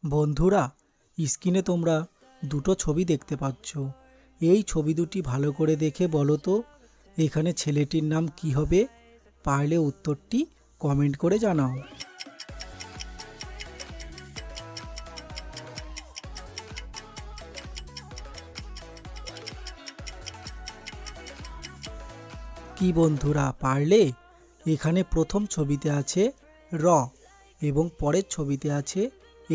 বন্ধুরা, স্ক্রিনে তোমরা দুটো ছবি দেখতে পাচ্ছ। এই ছবি দুটি ভালো করে দেখে বলো তো এখানে ছেলেটির নাম কি হবে? পারলে উত্তরটি কমেন্ট করে জানাও। কি বন্ধুরা, পারলে? এখানে প্রথম ছবিতে আছে র এবং পরের ছবিতে আছে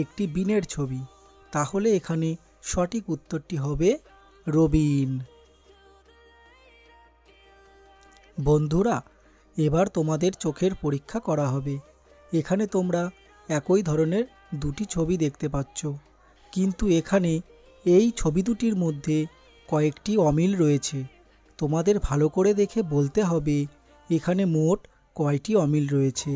একটি বিনের ছবি। তাহলে এখানে সঠিক উত্তরটি হবে রবিন। বন্ধুরা, এবার তোমাদের চোখের পরীক্ষা করা হবে। এখানে তোমরা একই ধরনের দুটি ছবি দেখতে পাচ্ছ, কিন্তু এখানে এই ছবি দুটির মধ্যে কয়েকটি অমিল রয়েছে। তোমাদের ভালো করে দেখে বলতে হবে এখানে মোট কয়টি অমিল রয়েছে।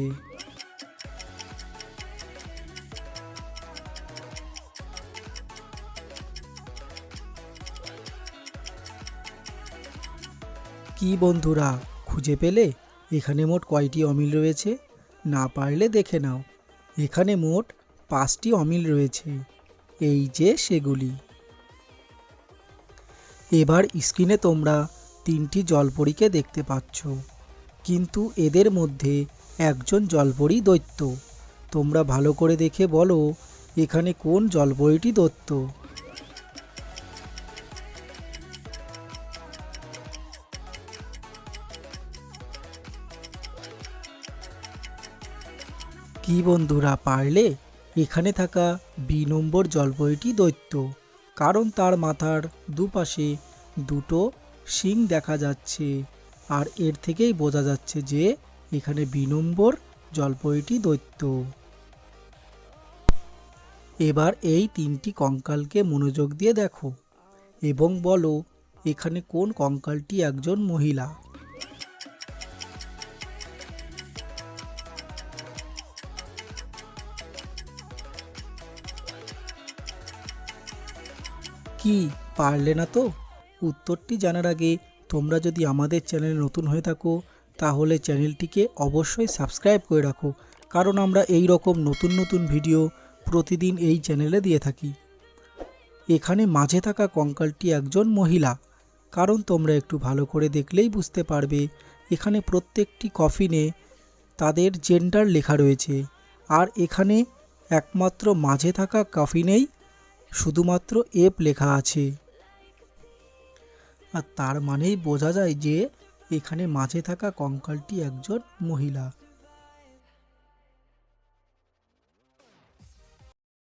কি বন্ধুরা, খুঁজে পেলে এখানে মোট কয়টি অমিল রয়েছে? না পারলে দেখে নাও। এখানে মোট 5টি অমিল রয়েছে, এই যে সেগুলি। এবার স্ক্রিনে তোমরা 3টি জলপরীকে দেখতে পাচ্ছ, কিন্তু এদের মধ্যে একজন জলপরী দৈত্য। তোমরা ভালো করে দেখে বলো এখানে কোন জলপরীটি দৈত্য। কি বন্ধুরা, পারলে? এখানে থাকা বি নম্বর জলপরীটি দৈত্য, কারণ তার মাথার দুপাশে দুটো শিং দেখা যাচ্ছে, আর এর থেকেই বোঝা যাচ্ছে যে এখানে বি নম্বর জলপরীটি দৈত্য। এবার এই 3টি কঙ্কালকে মনোযোগ দিয়ে দেখো এবং বলো এখানে কোন কঙ্কালটি একজন মহিলা। কি, পারলে না তো? উত্তরটি জানার আগে তোমরা যদি আমাদের চ্যানেলে নতুন হয়ে থাকো তাহলে চ্যানেলটিকে অবশ্যই সাবস্ক্রাইব করে রাখো, কারণ আমরা এই রকম নতুন নতুন ভিডিও প্রতিদিন এই চ্যানেলে দিয়ে থাকি। এখানে মাঝে থাকা কঙ্কালটি একজন মহিলা, কারণ তোমরা একটু ভালো করে দেখলেই বুঝতে পারবে এখানে প্রত্যেকটি কফিনে তাদের জেন্ডার লেখা রয়েছে, আর এখানে একমাত্র মাঝে থাকা কফিনেই শুধুমাত্র এফ লেখা আছে। আর তার মানেই বোঝা যায় যে এখানে মাঝে থাকা কঙ্কালটি একজন মহিলা।